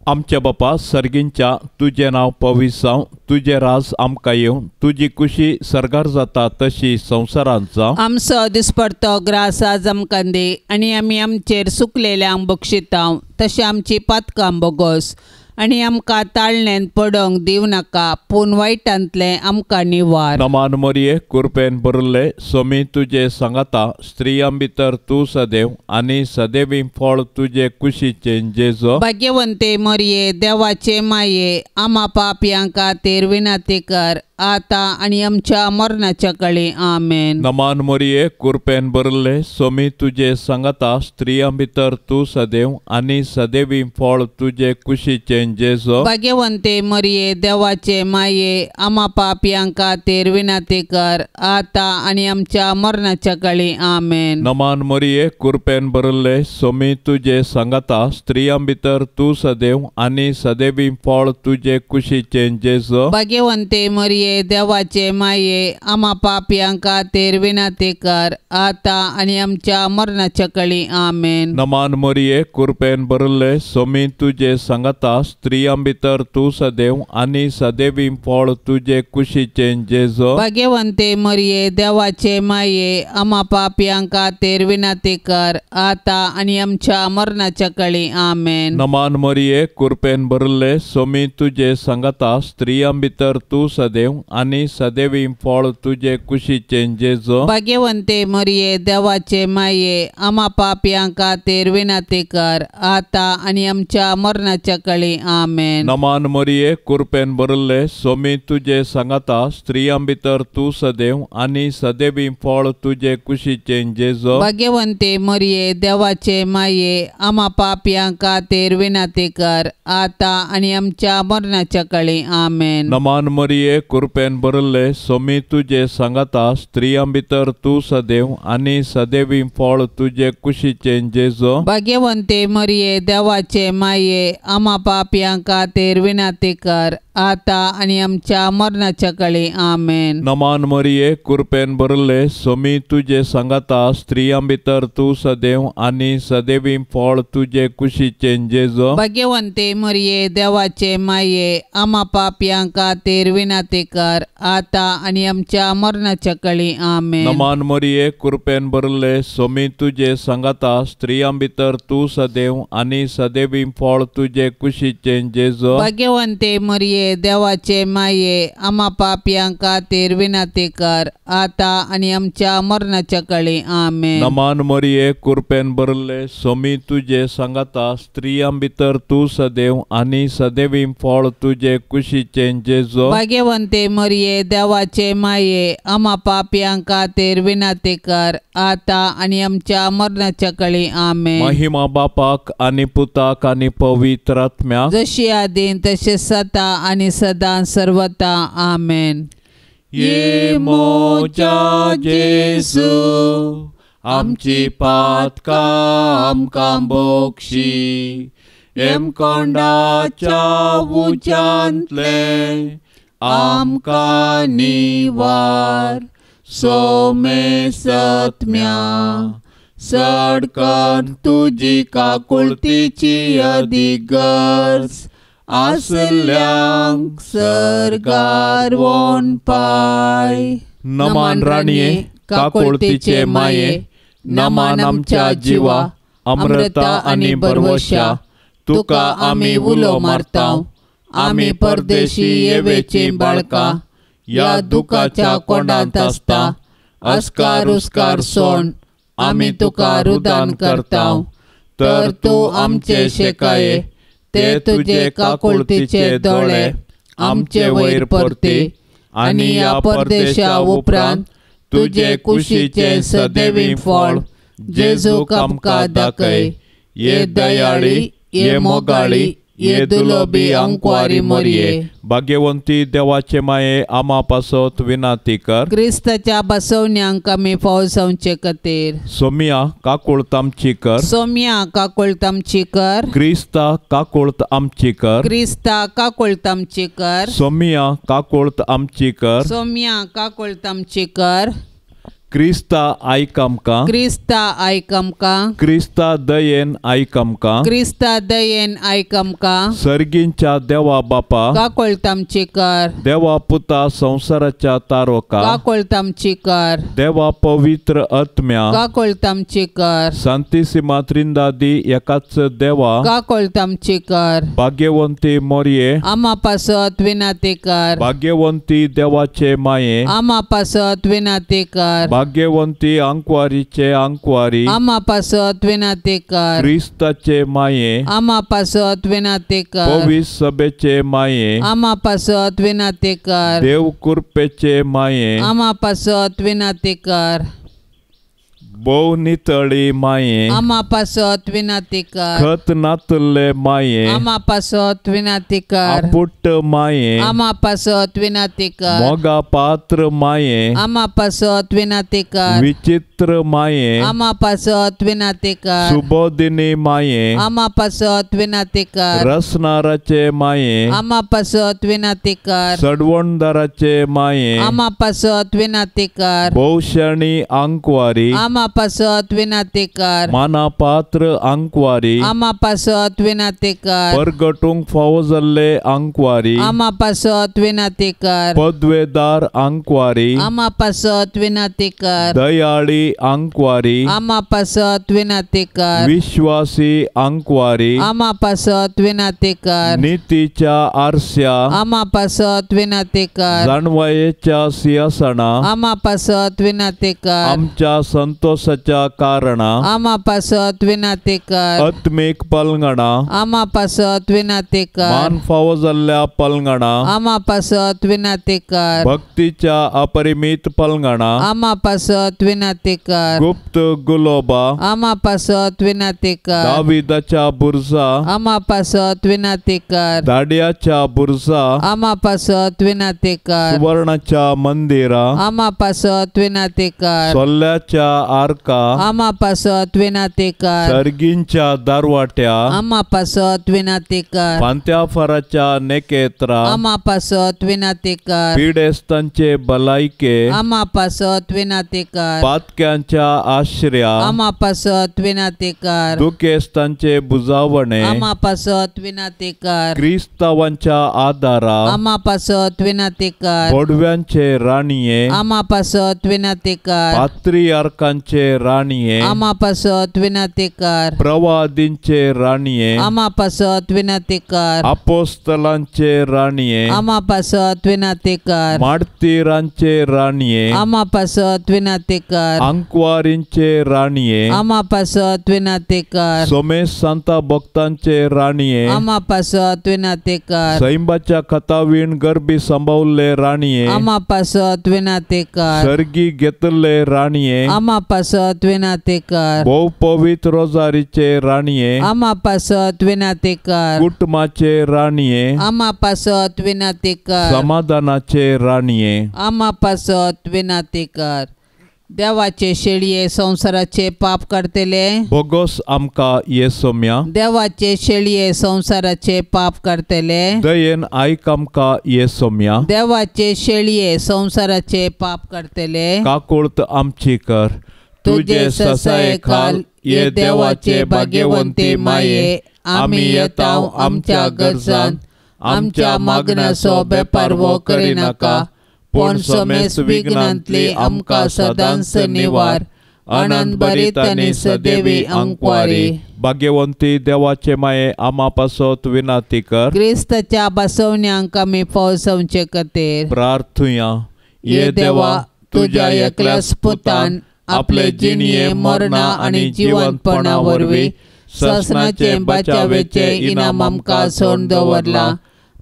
आमच्या बापा सर्गींच्या तुजें नांव पवित्र जावं, तुजें राज आमकां येवं, तुजी कुशी सरगार जाता तशी संवसारांत जावं. आमचो दिसपडतो ग्रास आज आमकां दे आनी आमी आमचेर सुकलेल्यांक बक्षितांव, तशें आमची पातकां बोगोस आनी आमकां ताळण्यांत पडोंक दिव नाका, पूण वायटांतले आमकां निवार. नमान मरिये कृपेन भरले सोमी तुजे सांगाता, स्त्रियां भितर तूं सदैव आनी सदैवी फळ तुजे कुशीचे जेजो. भाग्यवंते मरिये देवाचे माये, आम्हा पापयांक खातीर विनंती कर, आता आनी आमच्या मरणाच्या काळी आमेन. नमान मरिये कृपेन भरले सोमी तुजे सांगाता, स्त्रियां भितर तूं सदैव आनी सदैवी फळ तुजे कुशीचे जेजो. भाग्यवंते मरिये देवाचे माये, आम्हा पापयांक खातीर विनंती कर, आता आनी आमच्या मरणाच्या काळी आमेन. नमान मरिये कृपेन भरले सोमी तुजे सांगाता, स्त्रियां भितर तूं सदैव आनी सदैवी फळ तुजे कुशीचे जेजो. भाग्यवंते मरिये देवाचे माये, आम्हा पापयांक खातीर विनंती कर, आता आनी आमच्या मरणाच्या काळी आमेन. नमान मरिये कृपेन भरले सोमी तुजे सांगाता, स्त्रियां भितर तूं सदैव आनी सदैवी फळ तुजे कुशीचे जेजो. भाग्यवंते मरिये देवाचे माये, आम्हा पापयांक खातीर विनंती कर, आता आनी आमच्या मरणाच्या काळी आमेन. नमान मरिये कृपेन भरले सोमी तुजे सांगाता, स्त्रियां भितर तूं सदैव आनी सदैवी फळ तुजे कुशीचे जेजो. भाग्यवंते मरिये देवाचे माये, आम्हा पापयांक खातीर विनंती कर, आता आनी आमच्या मरणाच्या काळी आमेन. नमान मरिये कृपेन भरले सोमी तुजे सांगाता, स्त्रियां भितर तूं सदैव आनी सदैवी फळ तुजे कुशीचे जेजो. भाग्यवंते मरिये देवाचे माये, आम्हा पापयांक खातीर विनंती कर, आता आनी आमच्या मरणाच्या काळी आमेन. नमान मरिये कृपेन भरले सोमी तुजे सांगाता, स्त्रियां भितर तूं सदैव आनी सदैवी फळ तुजे कुशीचे जेजो. भाग्यवंते मरिये देवाचे माये, आम्हा पापयांक खातीर विनंती कर, आता आनी आमच्या मरणाच्या काळी आमेन. नमान मरिये कृपेन भरले सोमी तुजे सांगाता, स्त्रियां भितर तूं सदैव आनी सदैवी फळ तुजे कुशीचे जेजो. भाग्यवंते मरिये देवाचे माये, आम्हा पापयांक खातीर विनंती कर, आता आनी आमच्या मरणाच्या काळी आमेन. नमान मरिये कृपेन भरले सोमी तुजे सांगाता, स्त्रियां भितर तूं सदैव आनी सदैवी फळ तुजे कुशीचे जेजो. भाग्यवंते मरिये देवाचे माये, आम्हा पापयांक खातीर विनंती कर, आता आनी आमच्या मरणाच्या काळी आमेन. नमान मरिये कृपेन भरले सोमी तुजे सांगाता, स्त्रियां भितर तूं सदैव आनी सदैवी फळ तुजे कुशीचे जेजो. भाग्यवंते मरिये देवाचे माये, आम्हा पापयांक खातीर विनंती कर, आता आनी आमच्या मरणाच्या काळी आमेन. महिमा बापाक आनी पुताक आनी पवित्र आत्म्याक, जशी आदीन तशें सता आनी सदां सर्वता आमेन. ये मोजा जेजू आमची पातकां आमकां बोगशी, हेमकोंडाच्या उंचांतले आमकां निवार. सोमे सत्म्या सडकन तुजी काकुळतीची अदीक गरज, आसल्यांक सरगार वोन पाय. नमान राणये काकुळतीचे माये, नमान आमच्या जिवा अमृता आनी बरवशा, तुका आमी उलो मारतांव. आमी परदेशी येवेची बाळकां या दुखाच्या कोंडांत आसता, अस्कार उस्कार सोड आमी तुका रुदान करतांव. तर तूं आमचे शेकाये, ते तुजे काकुळतीचे दोळे आमचे वयर परती, आनी या परदेशा उपरांत तुजे कुशीचे सदैवी फळ जेजूक आमकां दाखय. ये दयाळी, ये मोगाळी, ये दुलोबी अंकवारी मरिये. भाग्यवंती देवाचे माये, आम्हा पासत विनंती कर. क्रिस्ताच्या बसवण्यांक आमी फावो जावचे खातीर सोमिया काकुळत आमची कर. सोम्या काकुळत आमची कर. क्रिस्ता काकुळत आमची कर. क्रिस्ता काकुळत आमची कर. सोमिया काकुळत आमची कर. सोम्या काकुळत आमची कर. क्रिस्ता आयक आमकां, क्रिस्ता आयक आमकां, क्रिस्ता दयेन आयक आमकां, क्रिस्ता दयेन आयक आमकां. सर्गींच्या देवा बापा, काकोळतामची कर, देवा पुता संसाराच्या तारका, काकोळतामची कर, देवा पवित्र आत्म्या, काकोळतामची कर, सांतिसिमा त्रिंदादी एकाच देवा, काकोळतामची कर. भाग्यवंती मोरये, आमा पासत विनाते कर, भाग्यवंती देवाचे माये, आमा पासत विनाते कर, भाग्यवंती अंकवारीचे अंकवारी, आमा पासत विनाते कर, क्रिस्ताचे माये, आमा पासत विनाते कर, पवित्र सभेचे माये, आमा पासत विनाते कर, देव कृपेचे माये, आमा पासत विनाते कर, भोव नितळी माये, आमा पासत विनाते कर, खत नातले माये, आमा पासत विनाते कर, आपुट्ट माये, आमा पासत विनाते कर, मोगा पात्र माये, आमा पासत विनाते कर, विचित्र माये, आमा पासत विनाते कर, सुबोधिनी माये, आमा पासत विनाते कर, रसनाराचे माये, आमा पासत विनाते कर, सडवणदाराचे माये, आमा पासत विनाते कर, भौषणी अंकवारी, आमा पासत विनाते कर, माना पात्र अंकवारी, आमा पासत विनाते कर, परगटूंक फावो जाल्ले अंकवारी, आमा पासत विनाते कर, पदवेदार अंकवारी, आमा पासत विनाते कर, दयाळी अंकवारी, आमा पासत विनाते कर, विश्वासी अंकवारी, आमा पासत विनाते कर, नीतीच्या आरस्या, आमा पासत विनाते कर, जाणवायेच्या सिंहासना, आमा पासत विनाते कर, आमच्या संतोषाच्या कारणा, आमा पासत विनाते कर, आत्मिक पलंगणा, आमा पासत विनाते कर, मान फावो जाल्ल्या पलंगणा, आमा पासत विनाते कर, भक्तीच्या अपरिमित पलंगणा, आमा पासत विनाते कर, गुप्त गुलोबा, आमा पासत विनाते कर, दाविदाच्या बुरजा, आमा पासत विनाते कर, दाड्याच्या बुरजा, आमा पासत विनाते कर, सुवर्णाच्या मंदिरा, आमा पासत विनाते कर, सोल्ल्याच्या आरका, आमा पासत विनाते कर, सर्गींच्या दारवाट्या, आमा पासत विनाते कर, पांत्याफराच्या नेकेत्रा, आमा पासत विनाते कर, पिडेस्तांचे भलायके, आमा पासत विनाते कर, पातक्यांच्या आश्रया, आमा पासत विनाते कर, दुखेस्तांचे बुजावणे, आमा पासत विनाते कर, क्रिस्तावांच्या आदारा, आमा पासत विनाते कर, गोडव्यांचे राणीये, आमा पासत विनाते कर, पात्रियार्कांचे राणीये, आमा पासत विनाते कर, प्रवादींचे राणीये, आमा पासत विनाते कर, अपोस्तलांचे राणीये, आमा पासत विनाते कर, माडतीरांचे राणीये, आमा पासत विनाते कर, अंकवारींचे राणीये, आमा पासत विनाते कर, सोमेश सांता भक्तांचे राणीये, आमा पासत विनाते कर, सैंबाच्या खतावीण गर्भी सांभाळले राणीये, आमा पासत विनाते कर, सर्गी घेतले राणीये, आमा पासत विनाते कर, भोव पवित्र रोजारीचे राणीये, आमा पासत विनाते कर, कुटुंबाचे राणीये, आमा पासत विनाते कर, समाधानाचे राणीये, आमा पासत विनाते कर. देवाचे शेळये संसाराचे पाप करतेले, भोगोस आमका येसोम्या, देवाचे शेळये संसाराचे पाप करतेले, दयेन आयक आमका येसोम्या, देवाचे शेळये संसाराचे पाप करतेले, काकुळत आमची कर, तुझे ससाये खाल ये देवाचे भाग्यवंते माये, आम्ही येताव आमच्या गरजान, आमच्या मागण्याचो बेपारवो करिनाका, पण समेस विघ्नांतली आमकां सदांच निवार, आनंद भरीत आनी सदैवी अंकवारी. भाग्यवंती देवाचे माये आमा पासत विनाती कर, क्रिस्ताच्या बसवण्यांक आमी फवसवचे खातीर प्रार्थुया. ये देवा, तुझ्या एकल्याच पुतान आपले जिणये मरणा आनी जिवंतपणा वरवीं ससनाचे बचावेचे इनाम आमकां सोडून दवरला.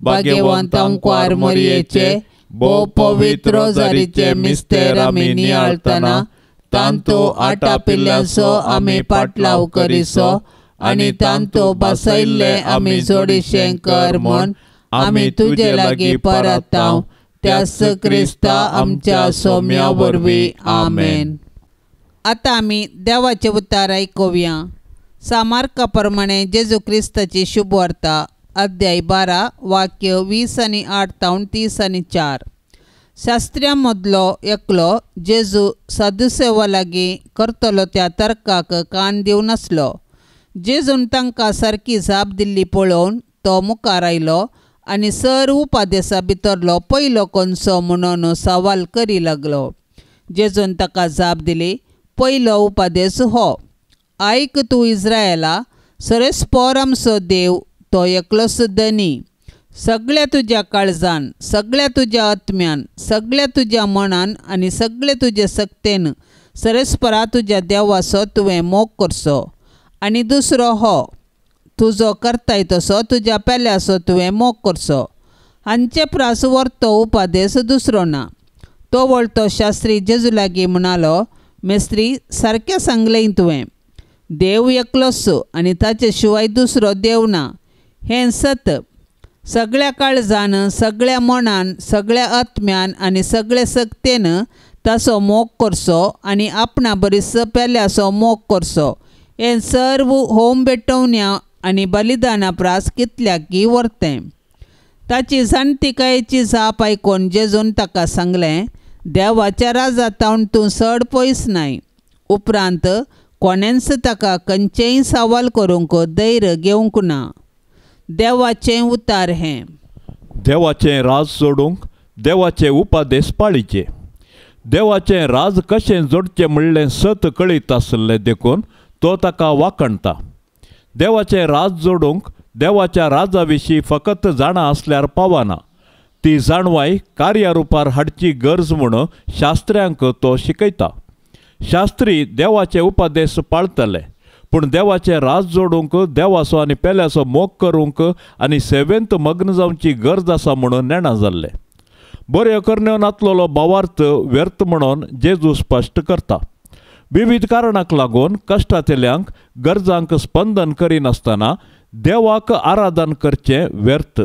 भाग्यवंत अंकवार मोरयेचे भोव पवित्र रोजारीचे मिस्तेर आमी नियाळतना तांतो आटा पिल्ल्याचो आमी पाटलाव करिसो आनी तांतो बसयल्ले आमी जोडिशें कर म्हूण आमी तुजे लागीं परताव. त्यास क्रिस्ता आमच्या सोम्या वरवीं. आमेन. आतां आमी देवाचे उतार आयकुया. सामार्का प्रमाणे जेजू क्रिस्ताची शुभ वार्ता अध्याय 12 वाक्य 20 आनी 8 तावन 30 आनी 4. शास्त्र्यां मदलो एकलो जेजू सादुसेवा लागीं करतलो त्या तर्काक कान दिवनासलो. जेजून तांकां सारकी जाप दिल्ली पळोवन तो मुखार आयलो आनी सर उपादेसा भितरलो पयलो कोणसो म्हणून सवाल करी लागलो. जेजून ताका जाप दिली, पयलो उपादेस हो, आयक तूं इस्रायेला, सरस्पोर आमचो देव तो एकलोच धनी. सगळ्या तुज्या काळजान, सगळ्या तुज्या आत्म्यान, सगळ्या तुज्या मनान आनी सगळे तुजे सक्तेन सरस्परा तुज्या देवाचो तुवें मोग करचो. आनी दुसरो हो, तुजो करताय तसो तुज्या पेल्याचो तुवें मोग करचो. हांचे प्रास व्हरतो उपादेस दुसरो ना. तो वळतो शास्त्री जेजू लागीं म्हणालो, मेस्त्री, सारकें सांगलें तुवें. देव एकलोच आनी ताचे शिवाय दुसरो देव ना, हें सत. सगळ्या काळजान, सगळ्या मनान, सगळ्या आत्म्यान आनी सगळे सक्तेन ताचो मोग करचो आनी आपणा बरीस पेल्याचो मोग करचो. हें सर्व होम पेटोवण्या आनी बलिदाना प्रास कितल्याकी व्हरतें. ताची जाणटिकायेची जाप आयकून जेजून ताका सांगलें, देवाच्या राजांतावन तूं चड पयस नाय. उपरांत कोणेंच ताका खंयचेय सवाल करूंक धैर्य घेवंक ना. देवाचें उतार हें. देवाचें राज सोडूंक देवाचे उपादेस पाळीचे. देवाचें राज कशें जोडचें म्हणलें सत कळीत आसलें देखून तो ताका वाकणता. देवाचें राज जोडूंक देवाच्या राजा विशीं फकत जाणा आसल्यार पावना. ती जाणवाय कार्या रुपार हाडची गरज म्हूण शास्त्र्यांक तो शिकयता. शास्त्री देवाचे उपादेस पाळतले, पूण देवाचें राज जोडूंक देवाचो आनी पेल्याचो मोग करूंक आनी सेवेंत मग्न जावची गरज आसा म्हणून नेणा जाल्ले. बऱ्यो करण्यो नातलोलो भावार्थ व्यर्थ म्हणून जेजू स्पश्ट करता. विविध कारणांक लागून कश्टांतल्यांक गरजांक स्पंदन करिनासतना देवाक आराधन करचें व्यर्थ.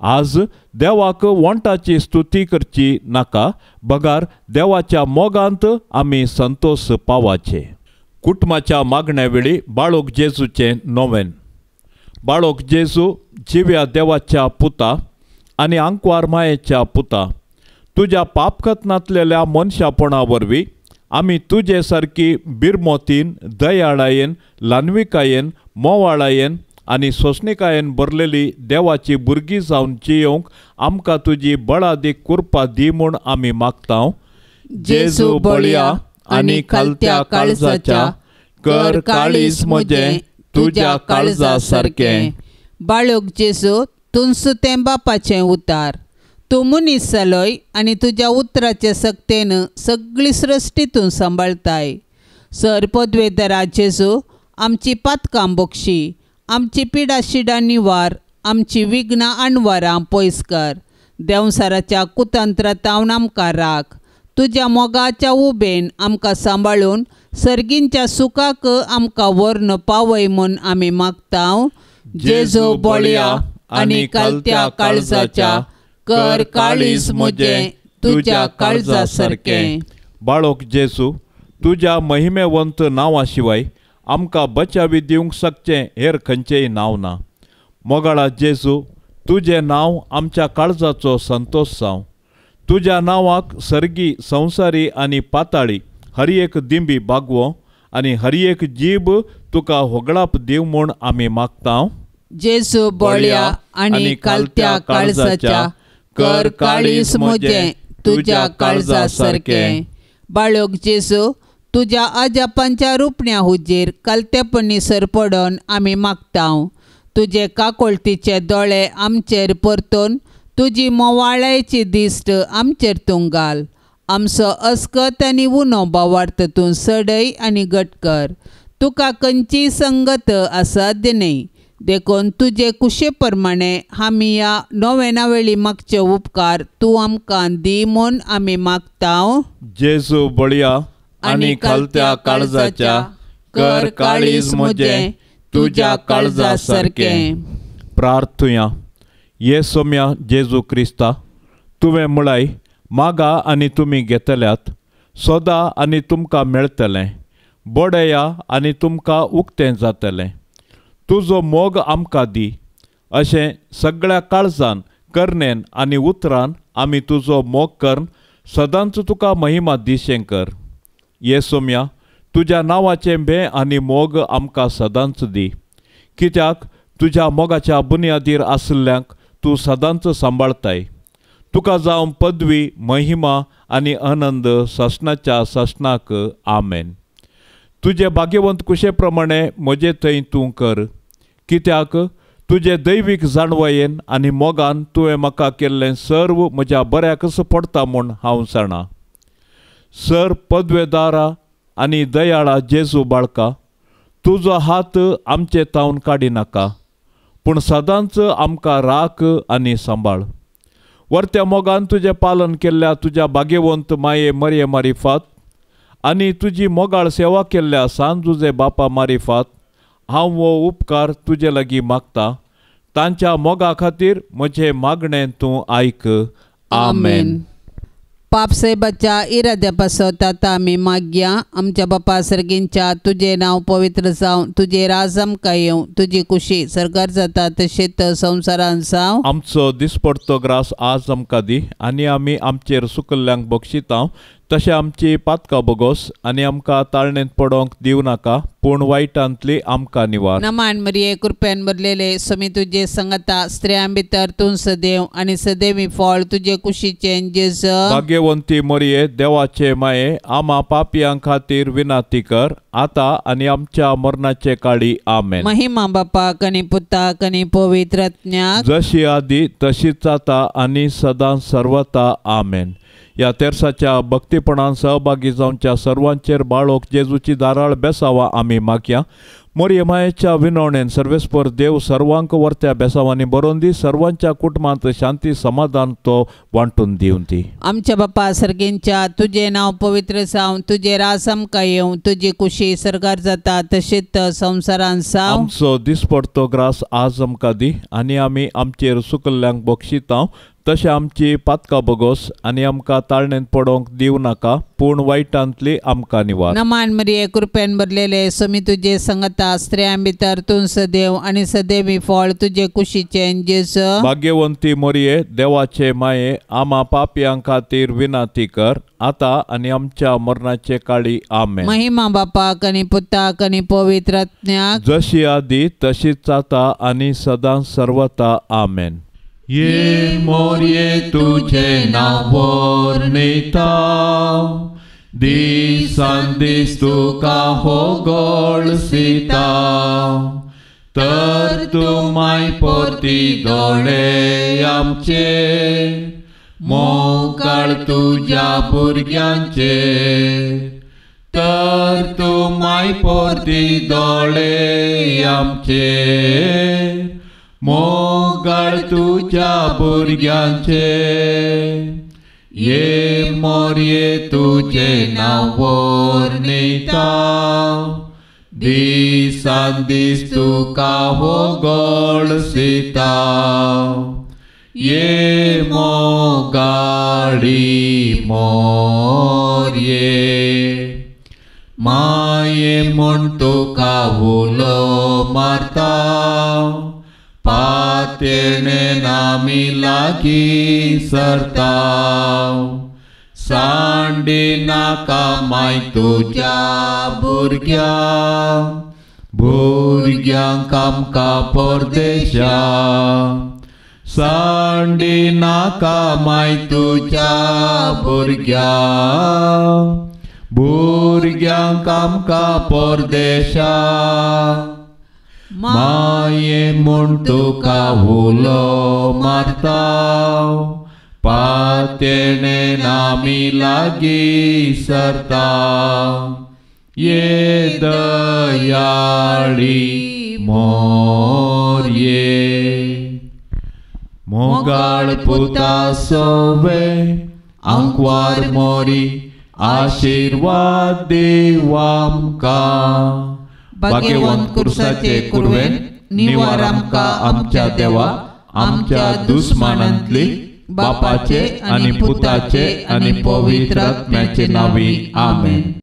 आज देवाक वंटाची स्तुती करची नाका, बगार देवाच्या मोगांत आमी संतोष पावाचे. कुटुंबाच्या मागण्या वेळी बाळोक जेजूचें नोवेन. बाळोक जेजू, जिव्या देवाच्या पुता आनी आंकवार मायेच्या पुता, तुज्या पापखतनांतलेल्या मनशापणा वरवीं आमी तुजे सारकी बिरमोतीन, दयाळायेन, ल्हानविकायेन, मोवाळायेन आनी सोंसणिकायेन भरलेली देवाची भुरगीं जावन जियोंक आमकां तुजी बळादीक कृपा दी म्हूण आमी मागतांव. जेजू बळया आनी खालत्या काळजाच्या, कर काळीज म्हजें तुज्या काळजा सारकें. बाळोक जेजू, तूं सुतें बापाचें उतार. तूं मनीस जालोय आनी तुज्या उतराचे सक्तेन सगळी सृश्टी तूं सांबाळताय. सर पदवेदरा जेजू, आमची पातकां बोक्षी, आमची पिडा शिडा निवार, आमची विघ्नां आणवारां पयस कर. देंवसाराच्या कुतंत्रांतावन आमकां राख. तुज्या मोगाच्या उबेन आमकां सांबाळून सर्गींच्या सुखाक आमकां व्हरून पावय म्हूण आमी मागतांव. जेजू बळया आनी खालत्या काळजाच्या, कर काळीज म्हजें तुज्या काळजा सारकें. बाळोक जेजू, तुज्या महिमेवंत नांवा शिवाय आमकां बचावी दिवंक शकचें हेर खंयचेंय नांव ना. मोगाळा जेजू, तुजें नांव आमच्या काळजाचो संतोष जावं. तुज्या नांवाक सर्गी, संवसारी आनी पाताळी हर एक दिंबी बागवो आनी हर एक जीब तुका होगळाप दिव म्हूण आमी मागतांव. जेजू बळया आनी खालत्या काळजाच्या, कर काळीज म्हजें तुज्या काळजा सारकें. बाळोक जेजू, तुज्या अजापांच्या रुपण्या हुजेर कालतेपणी सरपडोन आमी मागतांव. तुजे काकोळतीचे दोळे आमचेर परतून तुजी मोवाळ्याची दिश्ट आमचेर तूं घाल. आमचो अस्कत आनी उनो भावार्थ तूं सडय आनी घट कर. तुका खंयची संगत असाध्य न्हय, देखून तुजे कुशे प्रमाणे आमी ह्या नोवेना वेळी मागचे उपकार तूं आमकां दी म्हूण आमी मागतांव. जेजू बळया आनी खालत्या काळजाच्या, कर काळीज म्हजें तुज्या काळजा सारकें. प्रार्थुया. येसोम्या जेजू क्रिस्ता, तुवें म्हळाय, मागा आनी तुमी घेतल्यात, सोदा आनी तुमकां मेळटलें, बोडया आनी तुमकां उक्तें जातलें. तुजो मोग आमकां दी. अशें सगळ्या काळजान, करनेन आनी उतरान आमी तुजो मोग करून सदांच तुका महिमा दिशेंकर. येसोम्या तुज्या नांवाचे भे आनी मोग आमकां सदांच दी, कित्याक तुज्या मोगाच्या बुनयादीर आसल्ल्यांक तूं सदांच सांबाळताय. तुका जावं पदवी, महिमा आनी आनंद ससनाच्या ससनाक. आमेन. तुजे भाग्यवंत कुशे प्रमाणे म्हजे थंय तूं कर, कित्याक तुजे दैवीक जाणवयेन आनी मोगान तुवें म्हाका केल्लें सर्व म्हज्या बऱ्याकच पडटा म्हूण हांव जाणा. सर पदवेदारा आनी दयाळा जेजू बाळका, तुजो हात आमचे तावन काडी नाका, पूण सदांच आमकां राख आनी सांबाळ. वर्त्या मोगान तुजें पालन केल्ल्या तुज्या भाग्यवंत माये मरये मारिफात आनी तुजी मोगाळ सेवा केल्ल्या सांजुजे बापा मारिफात हांव हो उपकार तुजे लागीं मागता. तांच्या मोगा खातीर म्हजें मागणें तूं आयक. आमेन. पाप से बच्चा इराद्या पासत आतां आमी मागया. आमच्या बापा सर्गींच्या तुजें नांव पवित्र जावं, तुजें राज आमकां येवं, तुजी कुशी सरकार जाता तशेंच संवसारान जावं. आमचो दिसपडतो ग्रास आज आमकां दी, आनी आमी आमचेर सुकल्ल्यांक बक्षिता तशें आमची पातकां बोगोस, आनी आमकां ताळणेंत पडोवंक दिवं नाका, पूण वायटांतली आमकां निवार. नमान मरिये कृपेन भरलेले समी तुजे संगता स्त्रियां भितर तूं सदैव, आनी सदैवी फळ तुजे कुशीचें जेजू. भाग्यवंती मरिये देवाचे माये, आमा पापियां खातीर विनाती कर, आतां आनी आमच्या मरणाचे काळी. आमेन. महिमा बापाक आनी पुताक आनी पवित्र आत्म्याक, जशी आदी तशीच आता आनी सदां सर्वता. आमेन. ह्या तेर्साच्या भक्तीपणान सहभागी जावच्या सर्वांचेर बाळोक जेजूची दाराळ बेसावां आमी मागया. मोरये मायेच्या विनवणेन सर्वेस्पर देव सर्वांक वर्त्या बेसावांनी बरोवन दी, सर्वांच्या कुटुंबांत शांती समाधान तो वांटून दिवन दी. आमच्या बापा सर्गींच्या तुजें नांव पवित्र जावं, तुजें राज आमकां येवं, तुजी कुशी सरकार जाता तशेंच संवसारान जावं. आमचो दिसपडतो ग्रास आज आमकां दी, आनी आमी आमचेर सुकल्ल्यांक बक्षिता तशें आमची पातकां बोगोस, आनी आमकां ताळणेंत पडोवंक दिवं नाका, पूण वायटांतली आमकां निवार. नमान मरिये कृपेन भरलेले समी तुजे संगता स्त्रियां भितर तूं सदैव, आनी सदैवी फळ तुजे कुशीचें जेजू. भाग्यवंती मरिये देवाचे माये, आमा पापियां खातीर विनाती कर, आतां आनी आमच्या मरणाचे काळी. आमेन. महिमा बापाक आनी पुताक आनी पवित्र आत्म्याक, जशी आदी तशीच आता आनी सदां सर्वता. आमेन. ये मोरये तुझे नाव वर्णिता, दिसान दीस तुका होगळसिता, तर तूं माय पोरती दोळे आमचे, मोगाळ तुज्या भुरग्यांचे, तर तूं माय पोरती दोळे आमचे, मोगाळ तुज्या भुरग्यांचे. ये मोरये तुजे नांव वर्णिता, दिसान दीस तुका होगळसिता, ये मोगाळी मोरये. माये म्हूण तुका उलो मारता, पातेणे नामी लागी सरता, सांडी नाका माय तुज्या भुरग्यांक आमकां परदेशा, सांडी नाका माय तुज्या भुरग्यांक आमकां परदेशा. माये म्हूण तुका उलो मारता, पातेणे नामी लागी सरता, ये दयाळी मोरये. मोगाळ पुता सोवे आंकवार मोरी, आशीर्वाद देव आमकां. भाग्यवंत कुर्साचे कुरवेन निवार आमकां आमच्या देवा, आमच्या दुस्मानांतली बापाचे आनी पुताचे आनी पवित्र आत्म्याचे नावी. आमेन.